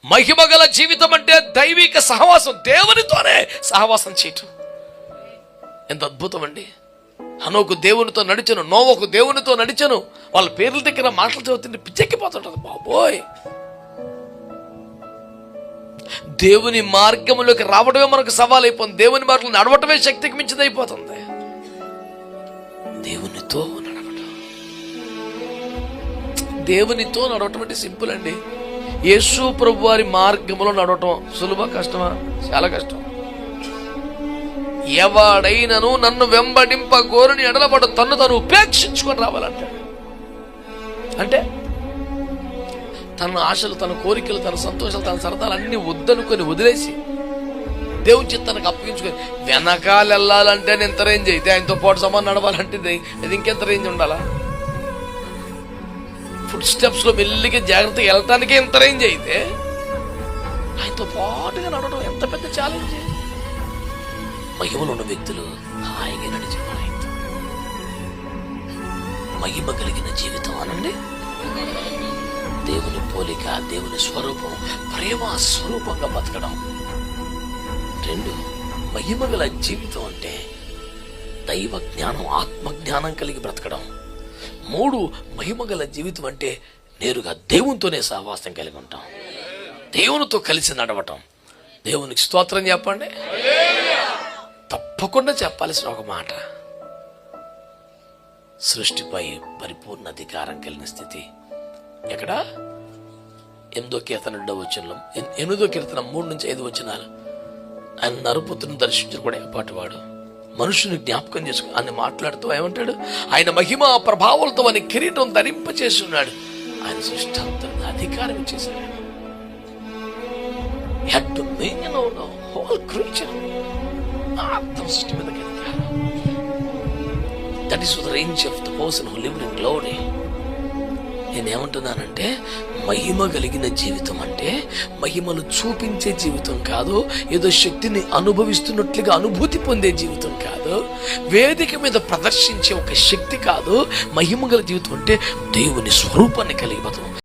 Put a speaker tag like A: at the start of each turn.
A: మహిమగల జీవితం అంటే దైవిక సహవాసం, దేవునితోనే సహవాసం చేయటం. ఎంత అద్భుతం అండి. హనోకు దేవునితో నడిచను, నోవకు దేవునితో నడిచను. వాళ్ళ పేర్ల దగ్గర మాటలు చదువుతుంటే పిచ్చెక్కిపోతుంటది. బాబోయ్, దేవుని మార్గంలోకి రావడమే మనకు సవాల్ అయిపోతుంది. దేవుని మార్గంలో నడవటమే శక్తికి మించిది అయిపోతుంది. దేవునితో నడవటం, దేవునితో నడవటం అంటే సింపుల్ అండి. యేసు ప్రభు వారి మార్గంలో నడవటం సులభ, కష్టమా? చాలా కష్టం. ఎవడైనను నన్ను వెంబడింప గోరుని ఎడలబడు తన్ను తను ఉపేక్షించుకొని రావాలంటాడు. అంటే తన ఆశలు, తన కోరికలు, తన సంతోషాలు, తన సరదాలు అన్ని వద్దనుకొని వదిలేసి దేవుని చిత్తానికి అప్పగించుకొని వెనకాల వెళ్ళాలంటే ఎంత రేంజ్ అయితే, ఆయనతో పాటు సమానం నడవాలంటే ఇది ఇంకెంత రేంజ్ ఉండాలా? ఫుడ్ స్టెప్స్ లో మెల్లిగా జాగ్రత్తగా వెళ్ళటానికి ఎంత రేంజ్ అయితే, ఆయనతో పాటుగా నడవడం ఎంత పెద్ద ఛాలెంజ్. మహిమలో ఉన్న వ్యక్తులు హాయిగా నడిచేవారు. ఆయనతో మహిమ కలిగిన జీవితం అనండి. దేవుని పోలిక, దేవుని స్వరూపం, ప్రేమ స్వరూపంగా బతకడం. 2, మహిమగల జీవితం అంటే దైవ జ్ఞానం, ఆత్మజ్ఞానం కలిగి బ్రతకడం. 3, మహిమగల జీవితం అంటే నేరుగా దేవునితోనే సహవాసం కలిగి ఉంటాం, దేవునితో కలిసి నడవటం. దేవునికి స్తోత్రం చెప్పండి. తప్పకుండా చెప్పాల్సిన ఒక మాట, సృష్టిపై పరిపూర్ణ అధికారం కలిగిన స్థితి. ఎక్కడ? 8వ కీర్తన 2వ వచనంలో, 8వ కీర్తన 3-5 వచనాలు. ఆయన నరుపుత్రుని దర్శించడం కూడా ఏపాటివాడు, మనుషుని జ్ఞాపకం చేసుకుని అని మాట్లాడుతూ ఏమంటాడు? ఆయన మహిమ ప్రభావాలతో అని కిరీటం ధరింపచేసి ఉన్నాడు. ఆయన సృష్టి అంతటిని అధికారం ఇచ్చేసాడు. సృష్టి మీద that is the range of the person who lived in glory. నేనేమంటున్నానంటే, మహిమ కలిగిన జీవితం అంటే మహిమను చూపించే జీవితం కాదు, ఏదో శక్తిని అనుభవిస్తున్నట్లుగా అనుభూతి పొందే జీవితం కాదు, వేదిక మీద ప్రదర్శించే ఒక శక్తి కాదు. మహిమ గల జీవితం అంటే దేవుని స్వరూపాన్ని కలిగి బతకడం.